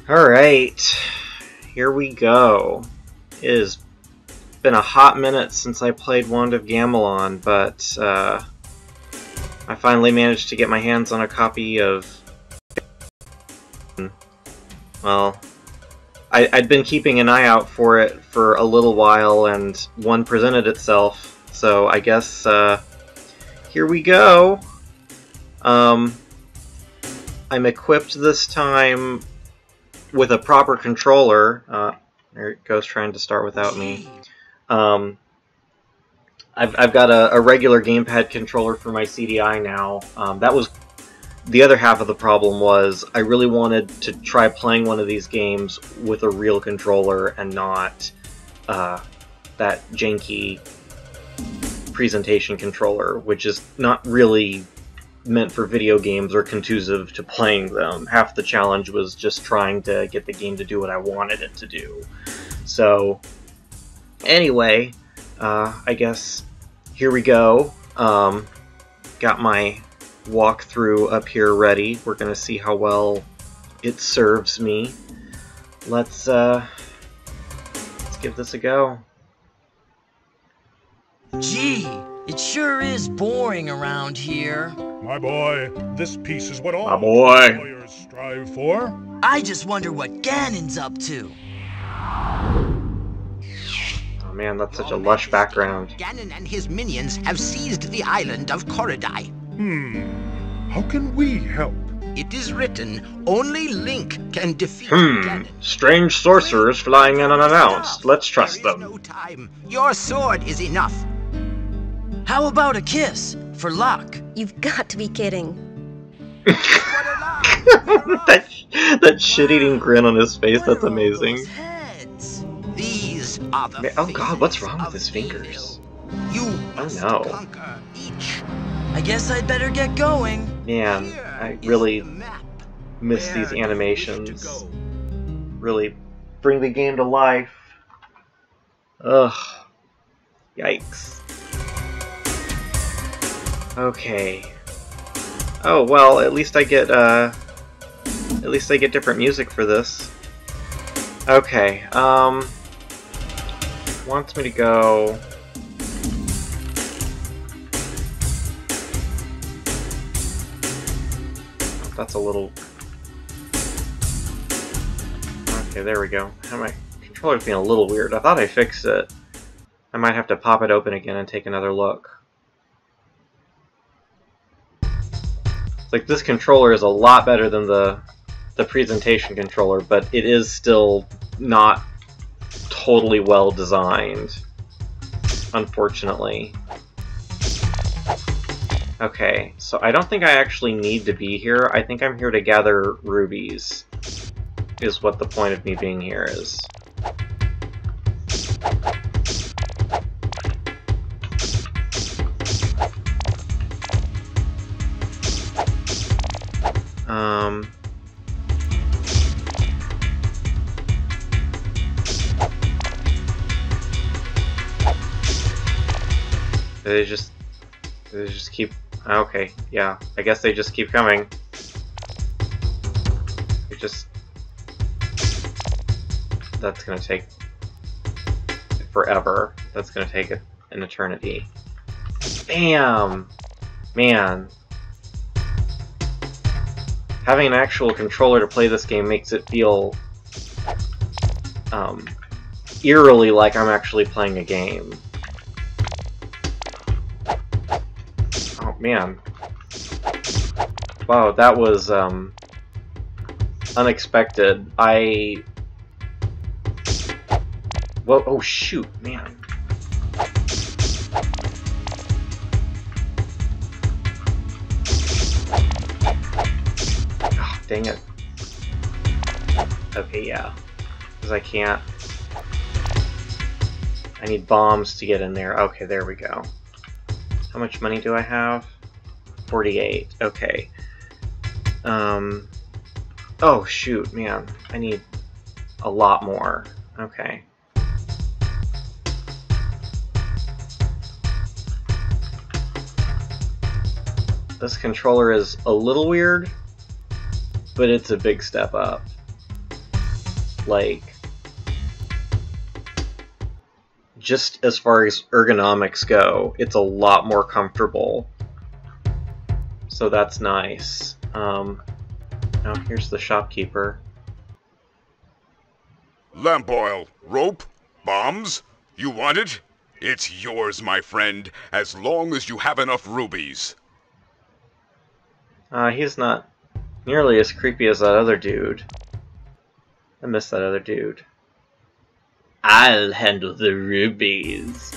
Alright, here we go. It has been a hot minute since I played Wand of Gamelon, but I finally managed to get my hands on a copy of... Well, I'd been keeping an eye out for it for a little while, and one presented itself, so I guess here we go. I'm equipped this time with a proper controller. There it goes, trying to start without me. I've got a regular gamepad controller for my CDI now. That was the other half of the problem. Was I really wanted to try playing one of these games with a real controller and not that janky presentation controller, which is not really meant for video games or conducive to playing them. Half the challenge was just trying to get the game to do what I wanted it to do. So, anyway, I guess here we go. Got my walkthrough up here ready. We're gonna see how well it serves me. Let's give this a go. Gee, it sure is boring around here. My boy, this piece is what all boy. lawyers strive for. I just wonder what Ganon's up to. Oh man, that's such a lush background. Ganon and his minions have seized the island of Korodai. How can we help? It is written, only Link can defeat Ganon. Strange sorcerers flying in unannounced. Let's trust There is them. no time. Your sword is enough. How about a kiss for luck? You've got to be kidding. that shit-eating grin on his face, that's amazing. Heads. These are the Oh god, what's wrong with of his fingers? You Oh must no. conquer each. I guess I'd better get going. Man, Here I is really the map. miss Where these do you wish to animations. go? Really bring the game to life. Ugh. Yikes. Okay. Oh well, at least I get different music for this. Okay, wants me to go. That's a little. Okay, there we go. My controller's being a little weird. I thought I fixed it. I might have to pop it open again and take another look. It's like this controller is a lot better than the presentation controller, but it is still not totally well designed, unfortunately. Okay, so I don't think I actually need to be here. I think I'm here to gather rubies, is what the point of me being here is. They just keep. Okay, yeah. I guess they just keep coming. It just. That's gonna take forever. That's gonna take an eternity. Bam! Man. Having an actual controller to play this game makes it feel eerily like I'm actually playing a game. Oh man. Wow, that was unexpected. Whoa, oh shoot, man. Dang it. Okay, yeah. Because I can't. I need bombs to get in there. Okay, there we go. How much money do I have? 48. Okay. Oh, shoot, man. I need a lot more. Okay. This controller is a little weird, but it's a big step up. like, just as far as ergonomics go, it's a lot more comfortable. So that's nice. Now here's the shopkeeper. Lamp oil, rope, bombs? You want it? It's yours, my friend, as long as you have enough rubies. He's not nearly as creepy as that other dude. I miss that other dude. I'll handle the rubies.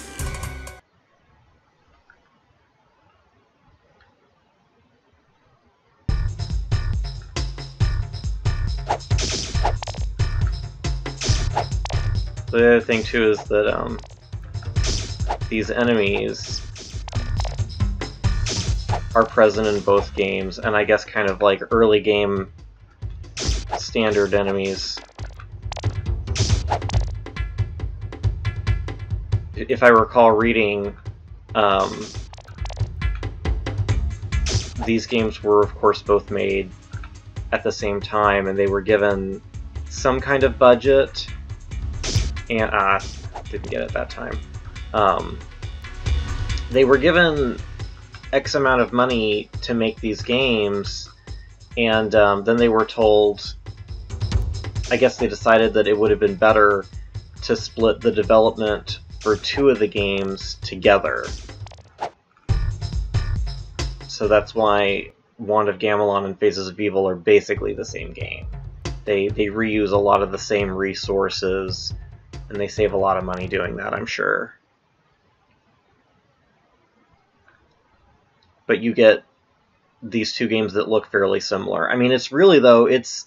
The other thing too is that these enemies are present in both games, and I guess kind of like early game standard enemies. If I recall reading, these games were of course both made at the same time, and they were given some kind of budget, and didn't get it that time. They were given X amount of money to make these games, and then they were told, I guess they decided that it would have been better to split the development for 2 of the games together. So that's why Wand of Gamelon and Faces of Evil are basically the same game. They reuse a lot of the same resources, and they save a lot of money doing that, I'm sure. But you get these 2 games that look fairly similar. I mean, it's really, though, it's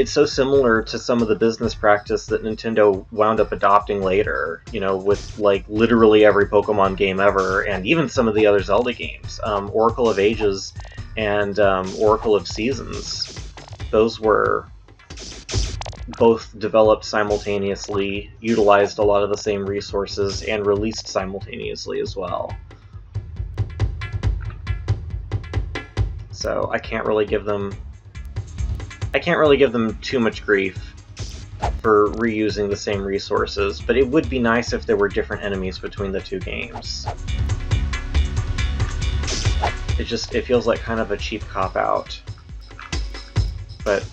so similar to some of the business practice that Nintendo wound up adopting later, you know, with, like, literally every Pokemon game ever, and even some of the other Zelda games. Oracle of Ages and Oracle of Seasons. Those were both developed simultaneously, utilized a lot of the same resources, and released simultaneously as well. So I can't really give them too much grief for reusing the same resources, but it would be nice if there were different enemies between the 2 games. It feels like kind of a cheap cop-out. But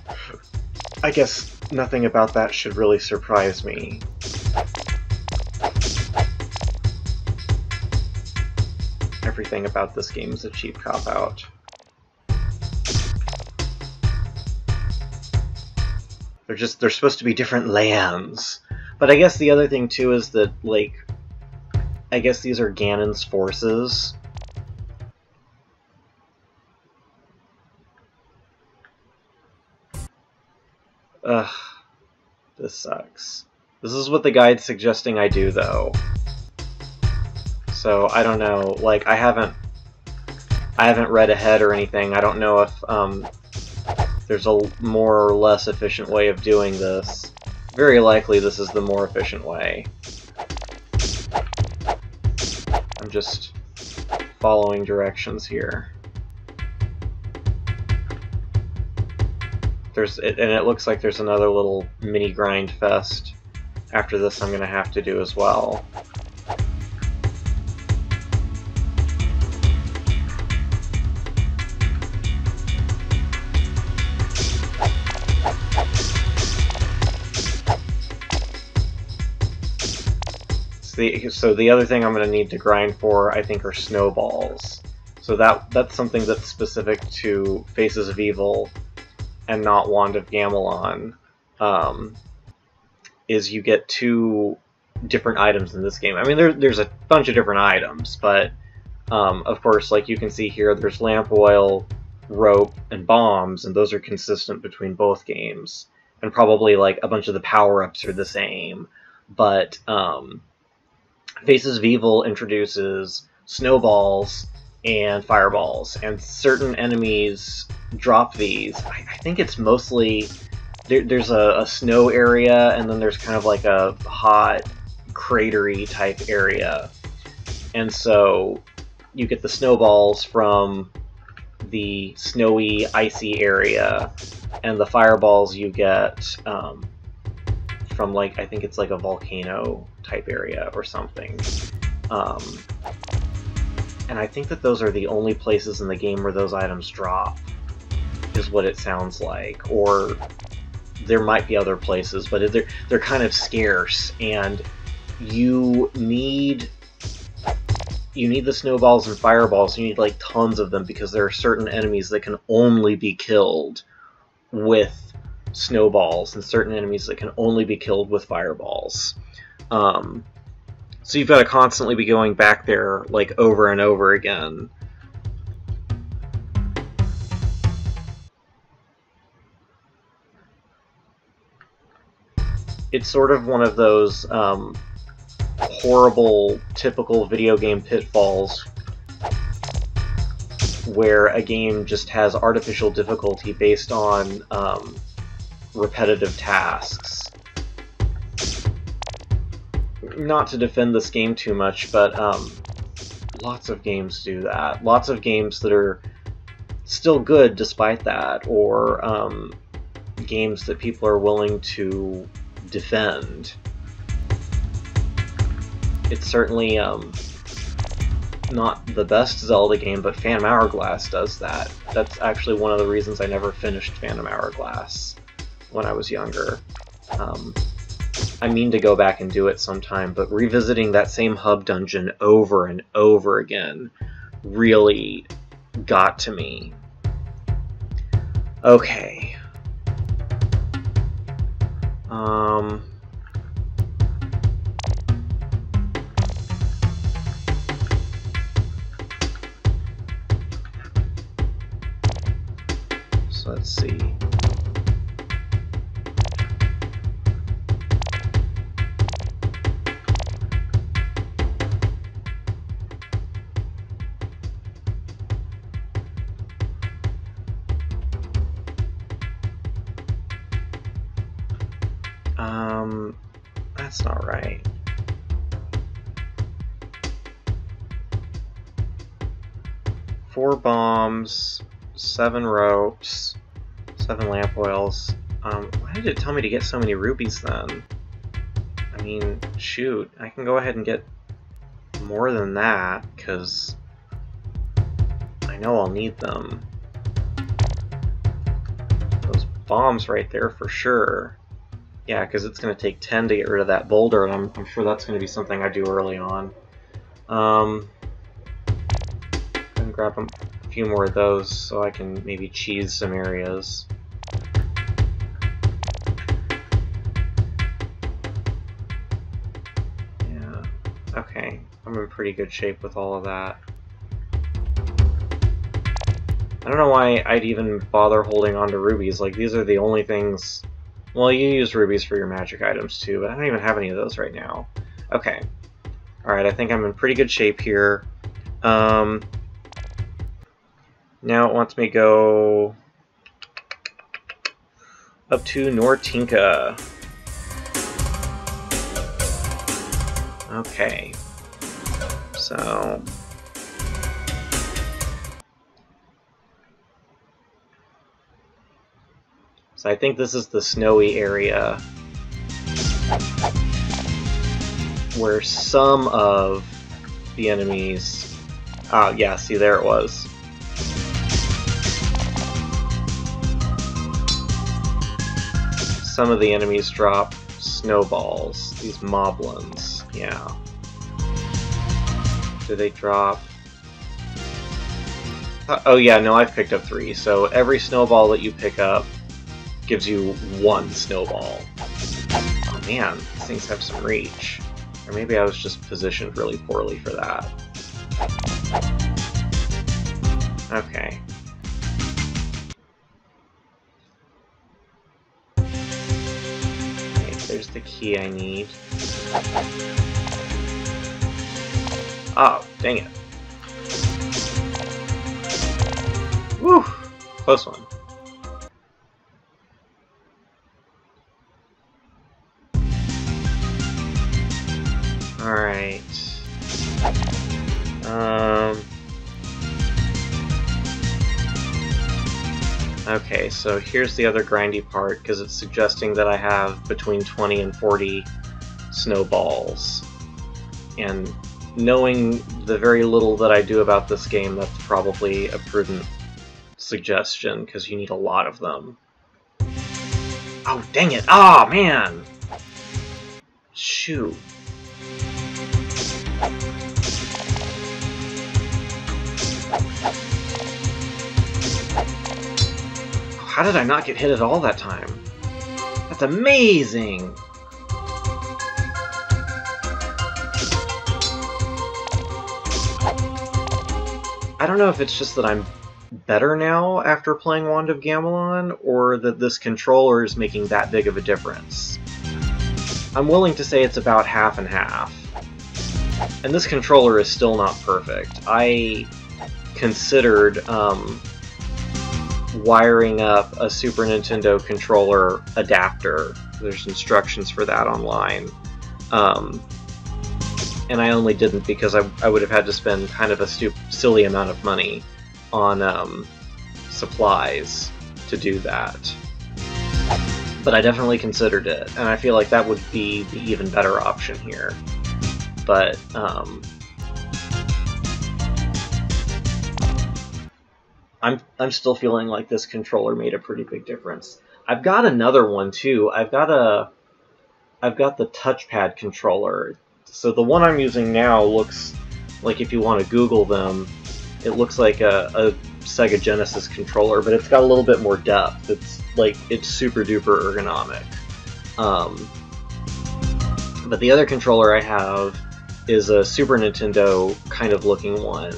I guess nothing about that should really surprise me. Everything about this game is a cheap cop-out. They're supposed to be different lands. But I guess the other thing too is that, like, I guess these are Ganon's forces. Ugh. This sucks. This is what the guide's suggesting I do, though. So, I don't know. Like, I haven't read ahead or anything. I don't know if, there's a more or less efficient way of doing this. Very likely this is the more efficient way. I'm just following directions here. And it looks like there's another little mini grind fest after this I'm gonna have to do as well. So the other thing I'm going to need to grind for, I think, are snowballs. So that's something that's specific to Faces of Evil and not Wand of Gamelon. Is you get 2 different items in this game. I mean, there's a bunch of different items, but of course, like you can see here, there's lamp oil, rope, and bombs, and those are consistent between both games. And probably like a bunch of the power-ups are the same, but Faces of Evil introduces snowballs and fireballs, and certain enemies drop these. I think it's mostly... There's a snow area, and then there's kind of like a hot, cratery type area. And so you get the snowballs from the snowy, icy area, and the fireballs you get from, like, I think it's like a volcano type area or something. And I think that those are the only places in the game where those items drop, is what it sounds like. Or there might be other places, but they're kind of scarce, and you need the snowballs and fireballs. You need, like, tons of them, because there are certain enemies that can only be killed with snowballs, and certain enemies that can only be killed with fireballs. So you've got to constantly be going back there, like, over and over again. It's sort of one of those horrible, typical video game pitfalls where a game just has artificial difficulty based on repetitive tasks. Not to defend this game too much, but lots of games do that. Lots of games that are still good despite that, or games that people are willing to defend. It's certainly not the best Zelda game, but Phantom Hourglass does that. That's actually one of the reasons I never finished Phantom Hourglass when I was younger. I mean to go back and do it sometime, but revisiting that same hub dungeon over and over again really got to me. Okay. So let's see. That's not right. Four bombs, 7 ropes, 7 lamp oils. Why did it tell me to get so many rubies then? I mean, shoot, I can go ahead and get more than that, because I know I'll need them. Those bombs right there for sure. Yeah, because it's going to take 10 to get rid of that boulder, and I'm sure that's going to be something I do early on. And grab a few more of those so I can maybe cheese some areas. Yeah, okay. I'm in pretty good shape with all of that. I don't know why I'd even bother holding on to rubies. Like, these are the only things... Well, you use rubies for your magic items too, but I don't even have any of those right now. Okay. Alright, I think I'm in pretty good shape here. Now it wants me to go up to Nortinka. Okay. So... So I think this is the snowy area where some of the enemies... Ah, yeah, see, there it was. Some of the enemies drop snowballs, these moblins, yeah. Do they drop... Oh yeah, no, I've picked up 3, so every snowball that you pick up gives you 1 snowball. Oh man, these things have some reach. Or maybe I was just positioned really poorly for that. Okay. Okay, there's the key I need. Oh, dang it. Woo! Close one. Alright. Okay, Okay, so here's the other grindy part, because it's suggesting that I have between 20 and 40 snowballs. And knowing the very little that I do about this game, that's probably a prudent suggestion, because you need a lot of them. Oh, dang it! Oh, man! Shoot. How did I not get hit at all that time? That's amazing! I don't know if it's just that I'm better now after playing Wand of Gamelon, or that this controller is making that big of a difference. I'm willing to say it's about half and half. And this controller is still not perfect. I considered wiring up a Super Nintendo controller adapter. There's instructions for that online. And I only didn't because I would have had to spend kind of a silly amount of money on supplies to do that. But I definitely considered it, and I feel like that would be the even better option here. But I'm still feeling like this controller made a pretty big difference. I've got another one too. I've got the touchpad controller. So the one I'm using now looks like, if you want to Google them, it looks like a Sega Genesis controller, but it's got a little bit more depth. It's super duper ergonomic. But the other controller I have is a Super Nintendo kind of looking one.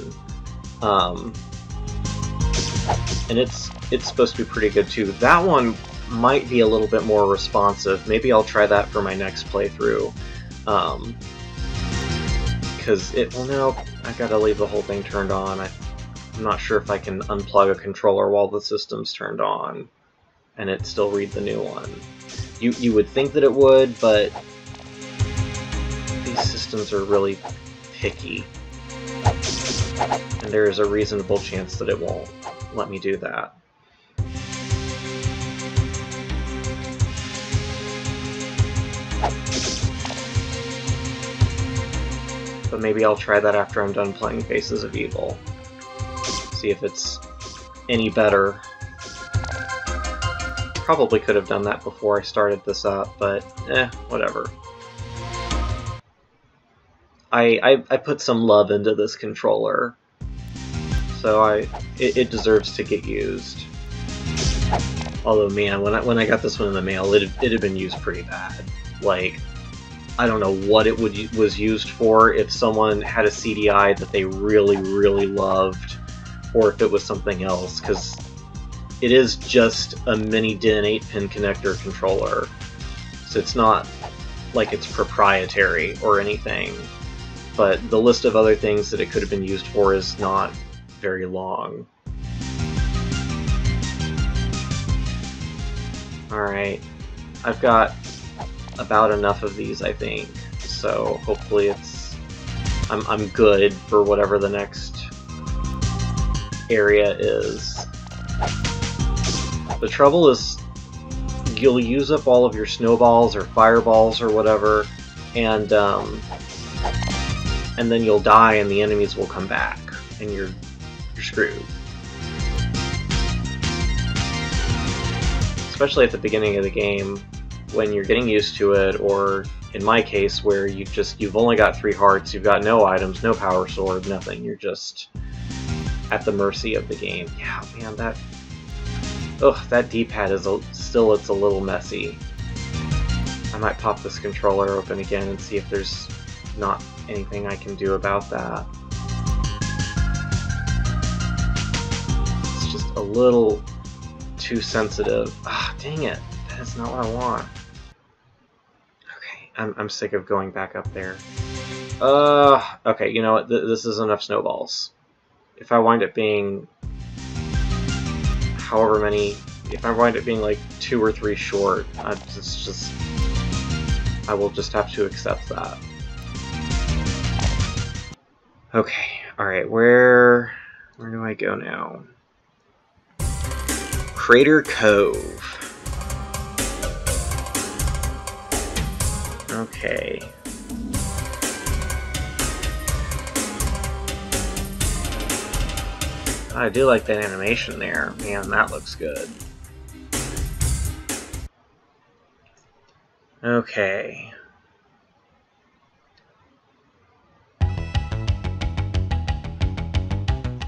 And it's supposed to be pretty good too. That one might be a little bit more responsive. Maybe I'll try that for my next playthrough. Because well, no, I gotta leave the whole thing turned on. I'm not sure if I can unplug a controller while the system's turned on and it still read the new one. You would think that it would, but these systems are really picky. And there is a reasonable chance that it won't let me do that. But maybe I'll try that after I'm done playing Faces of Evil. See if it's any better. Probably could have done that before I started this up, but whatever. I put some love into this controller, so it deserves to get used. Although, man, when I got this one in the mail, it had been used pretty bad. Like, I don't know what it was used for, if someone had a CDI that they really, really loved, or if it was something else, because it is just a mini DIN 8-pin connector controller, so it's not like it's proprietary or anything, but the list of other things that it could have been used for is not very long. Alright, I've got about enough of these, I think, so hopefully I'm good for whatever the next area is. The trouble is, you'll use up all of your snowballs or fireballs or whatever, and then you'll die and the enemies will come back, and you're screwed. Especially at the beginning of the game, when you're getting used to it, or in my case, where you've only got 3 hearts, you've got no items, no power sword, nothing. You're just at the mercy of the game. Yeah, man, that D-pad is still a little messy. I might pop this controller open again and see if there's not anything I can do about that. It's just a little too sensitive. Ah, dang it. That is not what I want. Okay, I'm sick of going back up there. Okay, you know what? This is enough snowballs. If I wind up being however many, if I wind up being like 2 or 3 short, I will just have to accept that. Okay, alright, where do I go now? Crater Cove. Okay. I do like that animation there. Man, that looks good. Okay.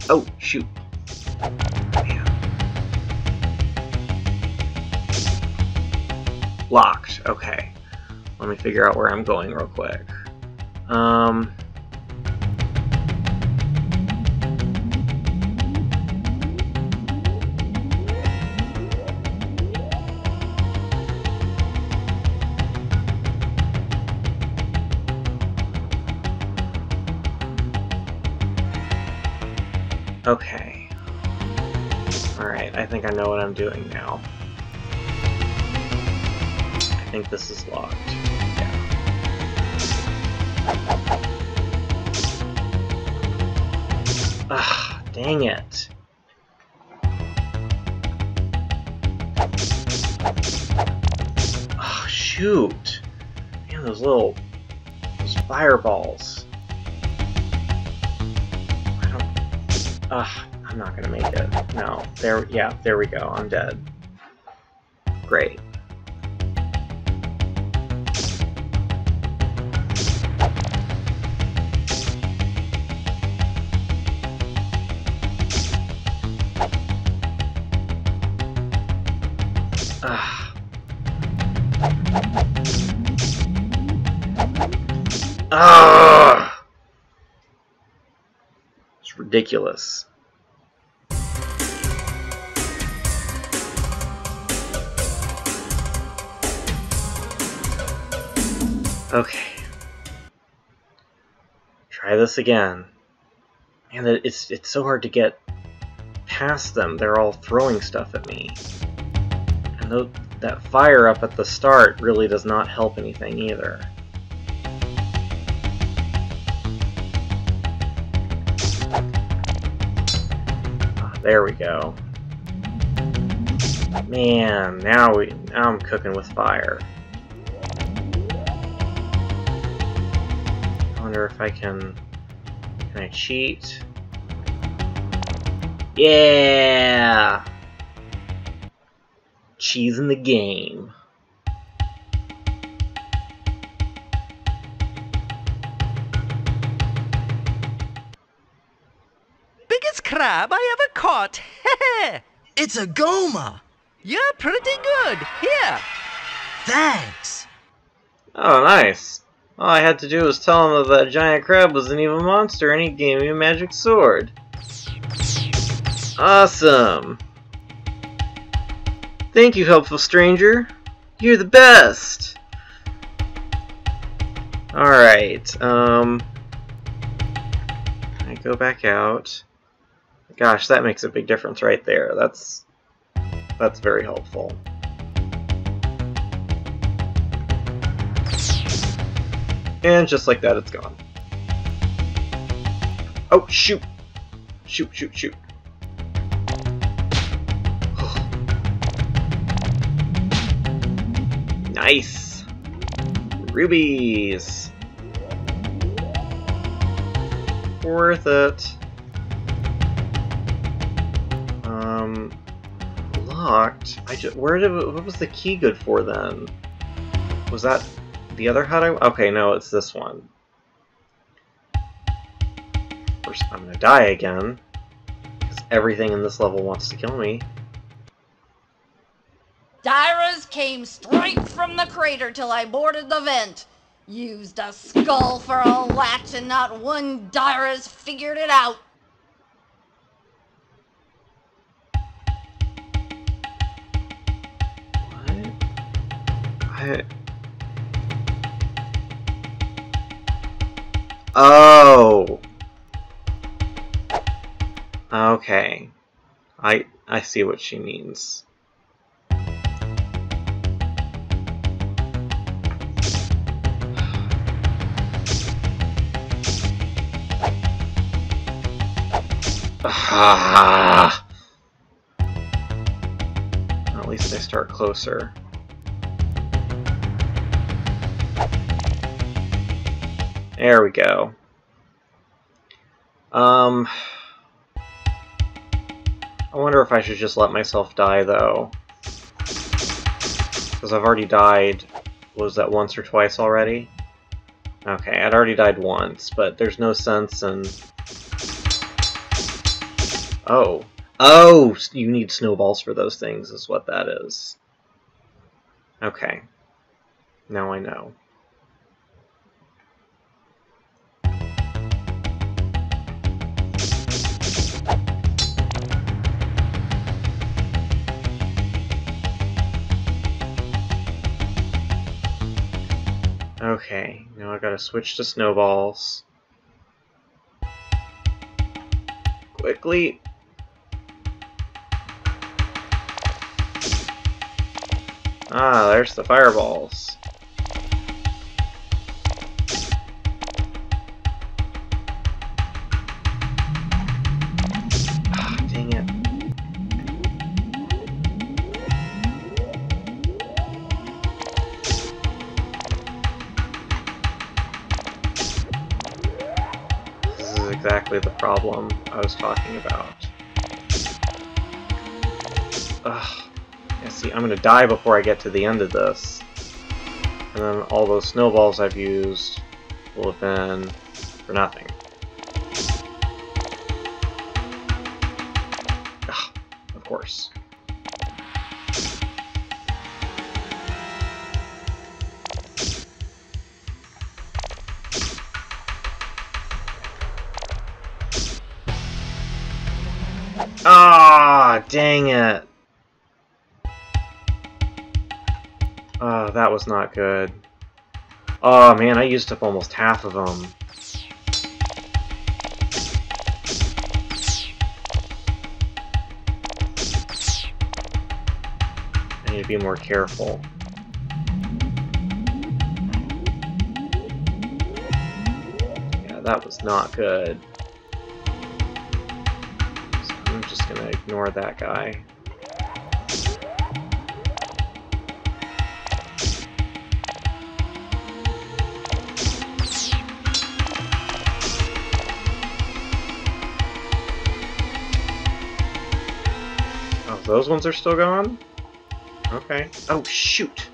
Oh, shoot. Man. Locked. Okay. Let me figure out where I'm going real quick. Okay. Alright, I think I know what I'm doing now. I think this is locked. Yeah. Ah, dang it. Oh, shoot. Man, those fireballs. I'm not gonna make it. No. There we go. I'm dead. Great. It's ridiculous. Okay. Try this again. Man, it's so hard to get past them. They're all throwing stuff at me. And that fire up at the start really does not help anything either. There we go. Man, now I'm cooking with fire. I wonder if I can I cheat? Yeah! Cheese in the game. Biggest crab I ever caught. It's a Goma! You're pretty good. Here. Thanks! Oh, nice. All I had to do was tell him that giant crab was an evil monster and he gave me a magic sword. Awesome! Thank you, helpful stranger. You're the best! Alright, I go back out. Gosh, that makes a big difference right there. That's very helpful. And just like that, it's gone. Oh, shoot! Shoot, shoot, shoot. Nice! Rubies! Worth it. Locked? What was the key good for then? Was that the other hut okay, no, it's this one. Of course, I'm gonna die again. Because everything in this level wants to kill me. Dyras came straight from the crater till I boarded the vent. Used a skull for a latch and not one Dyras figured it out. What? Oh! Okay. I see what she means. At least I start closer. There we go. I wonder if I should just let myself die, though. Because I've already died, was that once or twice already? Okay, I'd already died once, but there's no sense in... Oh. Oh! You need snowballs for those things, is what that is. Okay. Now I know. Okay, now I gotta switch to snowballs. Quickly! Ah, there's the fireballs. Ah, dang it. This is exactly the problem I was talking about. Ugh. Yeah, see, I'm gonna die before I get to the end of this. And then all those snowballs I've used will have been for nothing. Ugh, of course. Ah, dang it. Oh, that was not good. Oh man, I used up almost half of them. I need to be more careful. Yeah, that was not good. So I'm just gonna ignore that guy. Those ones are still going? Okay. Oh, shoot!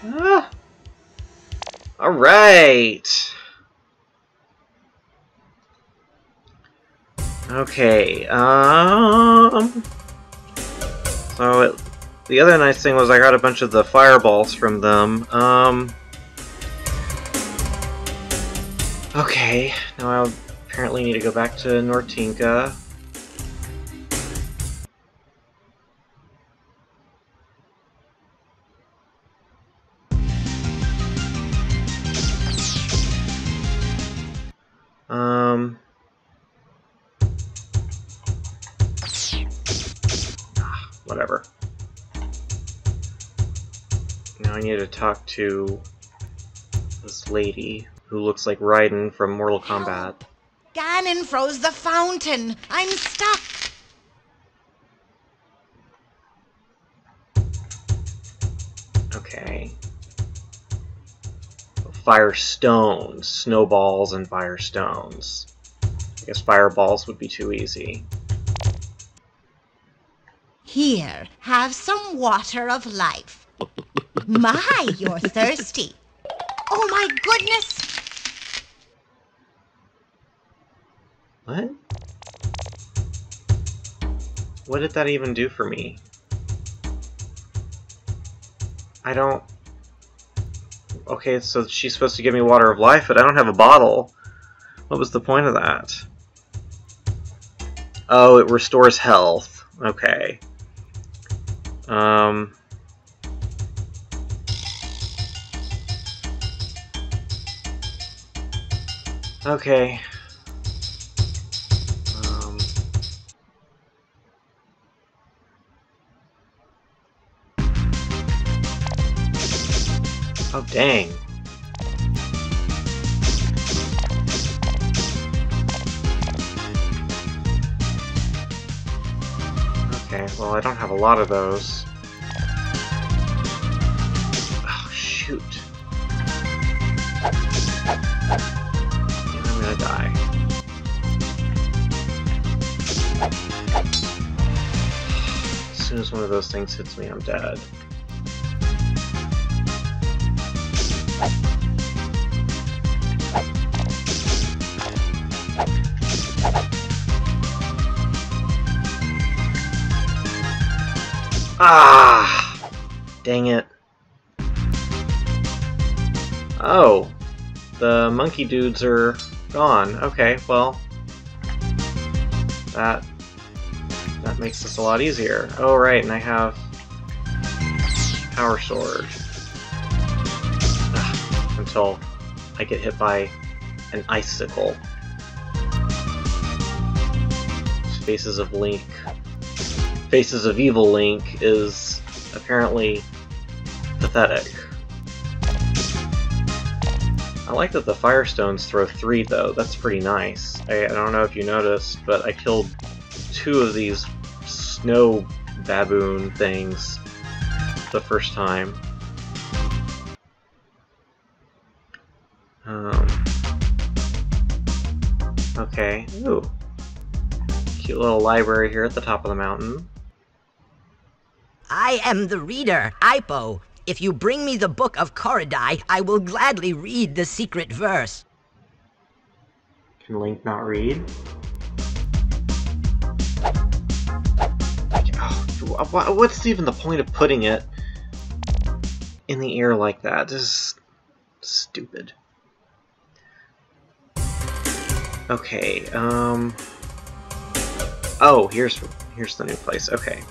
Ah! Alright! Okay, so the other nice thing was I got a bunch of the fireballs from them. Okay, now I apparently need to go back to Nortinka. Whatever. Now I need to talk to this lady who looks like Raiden from Mortal Kombat. Ganon froze the fountain. I'm stuck. Okay. Fire stones, snowballs, and fire stones. I guess fireballs would be too easy. Here, have some water of life. My, you're thirsty. Oh my goodness! What? What did that even do for me? I don't... Okay, so she's supposed to give me water of life, but I don't have a bottle. What was the point of that? Oh, it restores health. Okay. Okay. Oh, dang. Okay, well, I don't have a lot of those. Oh, shoot. I'm gonna die. As soon as one of those things hits me, I'm dead. Ah! Dang it. Oh. The monkey dudes are gone. Okay, well. That makes this a lot easier. Oh, right, and I have Power Sword. Until I get hit by an icicle. Faces of Link. Faces of Evil Link is apparently pathetic. I like that the Firestones throw 3 though, that's pretty nice. I don't know if you noticed, but I killed 2 of these snow baboon things the first time. Okay, ooh. Cute little library here at the top of the mountain. I am the reader, Ipo. If you bring me the Book of Koridai, I will gladly read the secret verse. Can Link not read? Oh, what's even the point of putting it in the air like that? This is stupid. Okay, oh, here's the new place. Okay.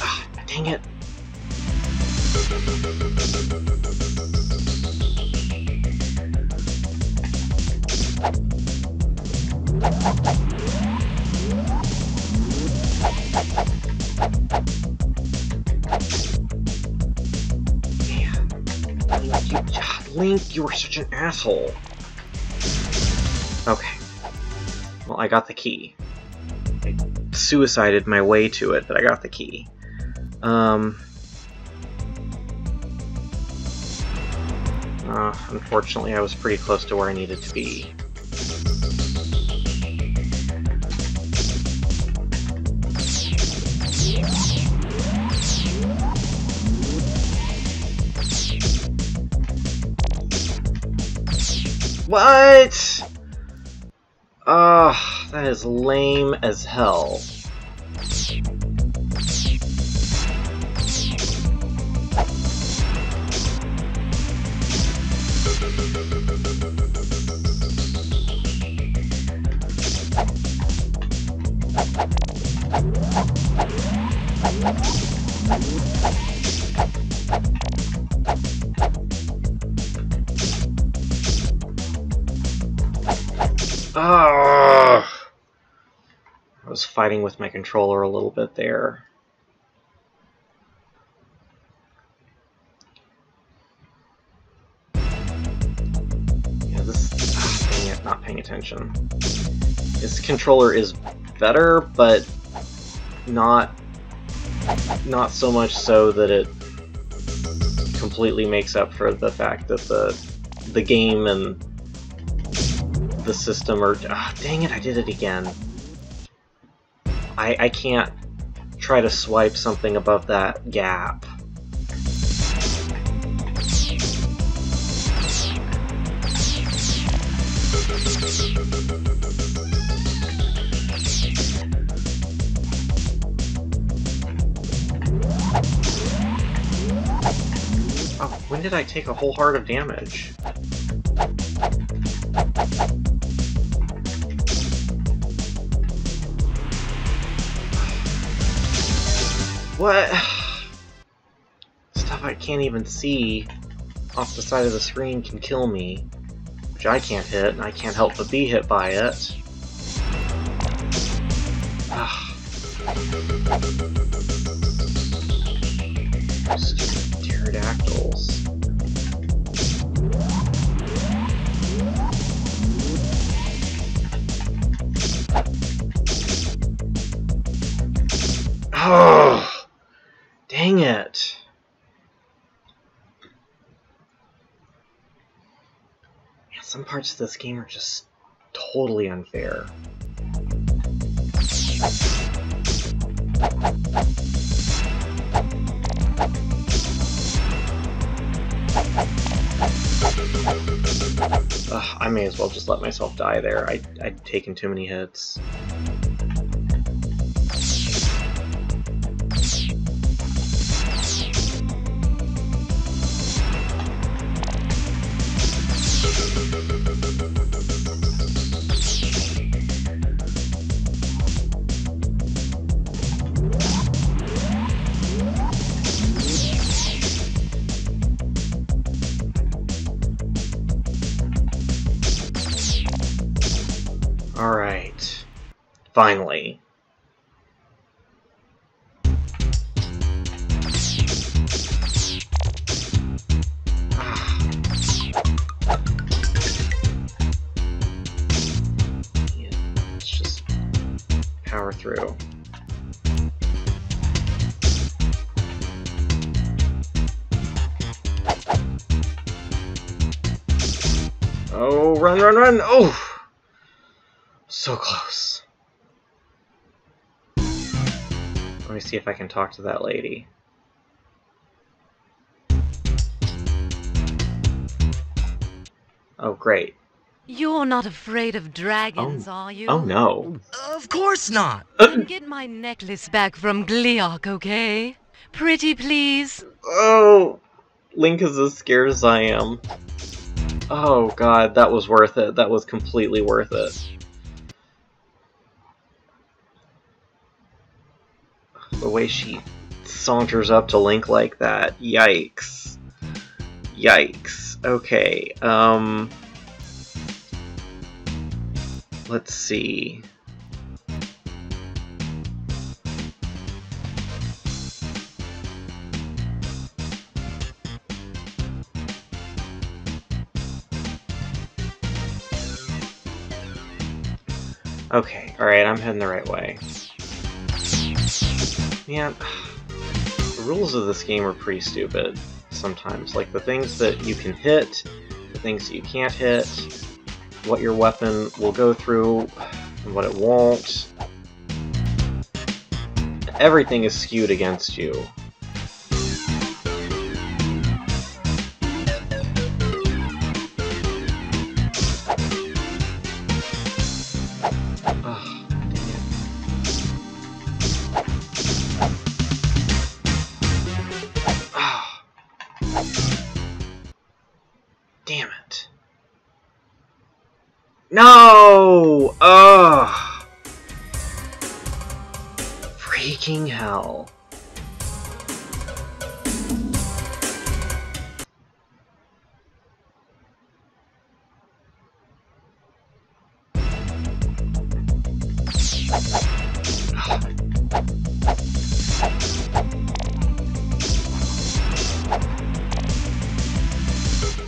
Ah, dang it. Link, you were such an asshole. Okay. Well, I got the key. I suicided my way to it, but I got the key. Unfortunately, I was pretty close to where I needed to be. What? That is lame as hell. I was fighting with my controller a little bit there. Yeah, this... dang it, not paying attention. This controller is better, but not so much so that it completely makes up for the fact that the game and the system are... dang it, I did it again. I can't try to swipe something above that gap. Oh, when did I take a whole heart of damage? What? Stuff I can't even see off the side of the screen can kill me, which I can't hit, and I can't help but be hit by it. Stupid pterodactyls. Oh, dang it. Man, some parts of this game are just totally unfair. Ugh, I may as well just let myself die there. I'd taken too many hits. Alright. Finally. Yeah, let's just power through. Oh, run, run, run! Oh! So close. Let me see if I can talk to that lady. Oh, great. You're not afraid of dragons, are you? Oh, no. Of course not. Then get my necklace back from Gleok, okay? Pretty please. Oh! Link is as scared as I am. Oh, God, that was worth it. That was completely worth it. The way she saunters up to Link like that. Yikes. Yikes. Okay, let's see. Okay, alright, I'm heading the right way. Man, the rules of this game are pretty stupid sometimes. Like, the things that you can hit, the things that you can't hit, what your weapon will go through, and what it won't. Everything is skewed against you. Damn it. No! Ugh! Freaking hell.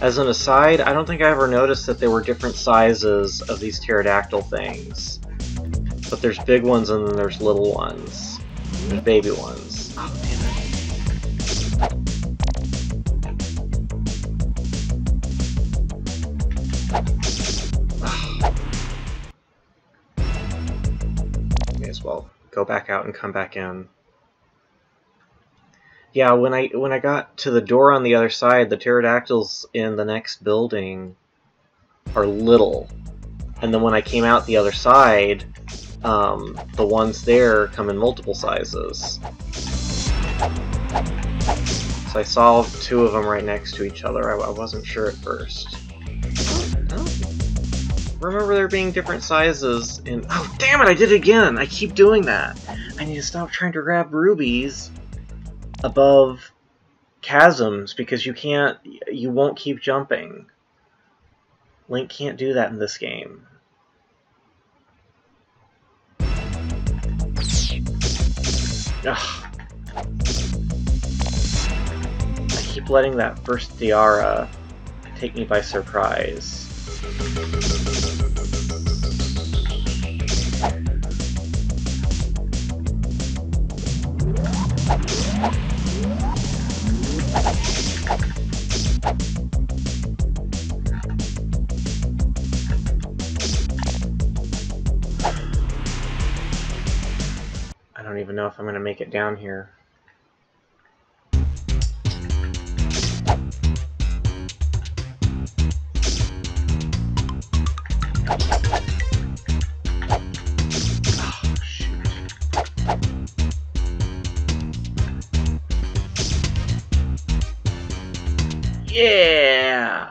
As an aside, I don't think I ever noticed that there were different sizes of these pterodactyl things. But there's big ones and then there's little ones. There's baby ones. Oh, damn it. May as well go back out and come back in. Yeah, when I got to the door on the other side, the pterodactyls in the next building are little. And then when I came out the other side, the ones there come in multiple sizes. So I saw two of them right next to each other. I wasn't sure at first. I don't remember there being different sizes in... Oh, damn it, I did it again! I keep doing that! I need to stop trying to grab rubies above chasms because you won't keep jumping. Link can't do that in this game. Ugh. I keep letting that first tiara take me by surprise. I don't even know if I'm going to make it down here. Oh, shoot. Yeah!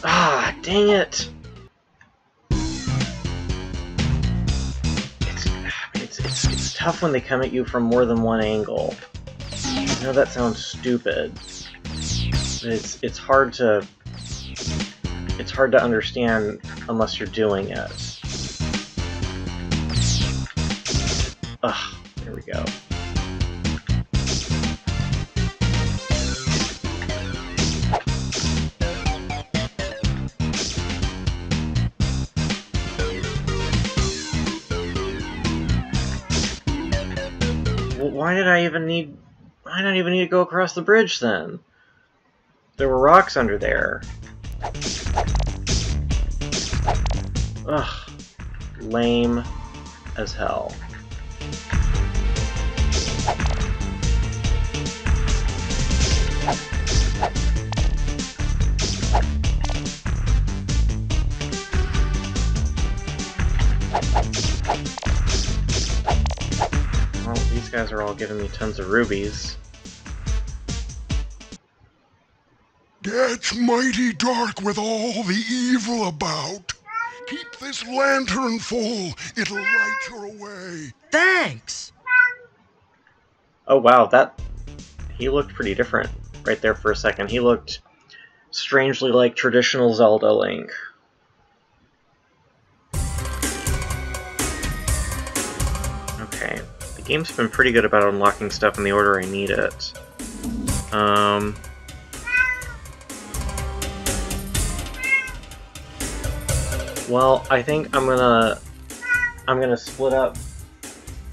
Ah, dang it! It's tough when they come at you from more than one angle. I know that sounds stupid, but it's hard to understand unless you're doing it. Ugh, there we go. Why did I even need to go across the bridge then? There were rocks under there. Ugh. Lame as hell. Well, these guys are all giving me tons of rubies. It's mighty dark with all the evil about. Keep this lantern full. It'll light your way. Thanks! Oh wow, he looked pretty different right there for a second. He looked strangely like traditional Zelda Link. Okay, the game's been pretty good about unlocking stuff in the order I need it. Well, I think I'm gonna split up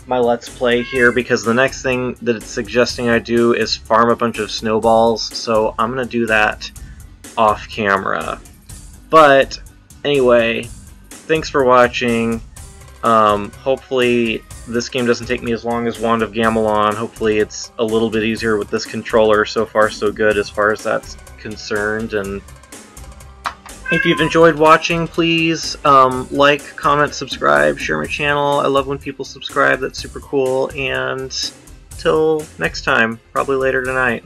my Let's Play here because the next thing that it's suggesting I do is farm a bunch of snowballs, so I'm gonna do that off camera. But anyway, thanks for watching. Hopefully this game doesn't take me as long as Wand of Gamelon. Hopefully it's a little bit easier with this controller. So far so good as far as that's concerned. And if you've enjoyed watching, please like, comment, subscribe, share my channel. I love when people subscribe, that's super cool. And till next time, probably later tonight.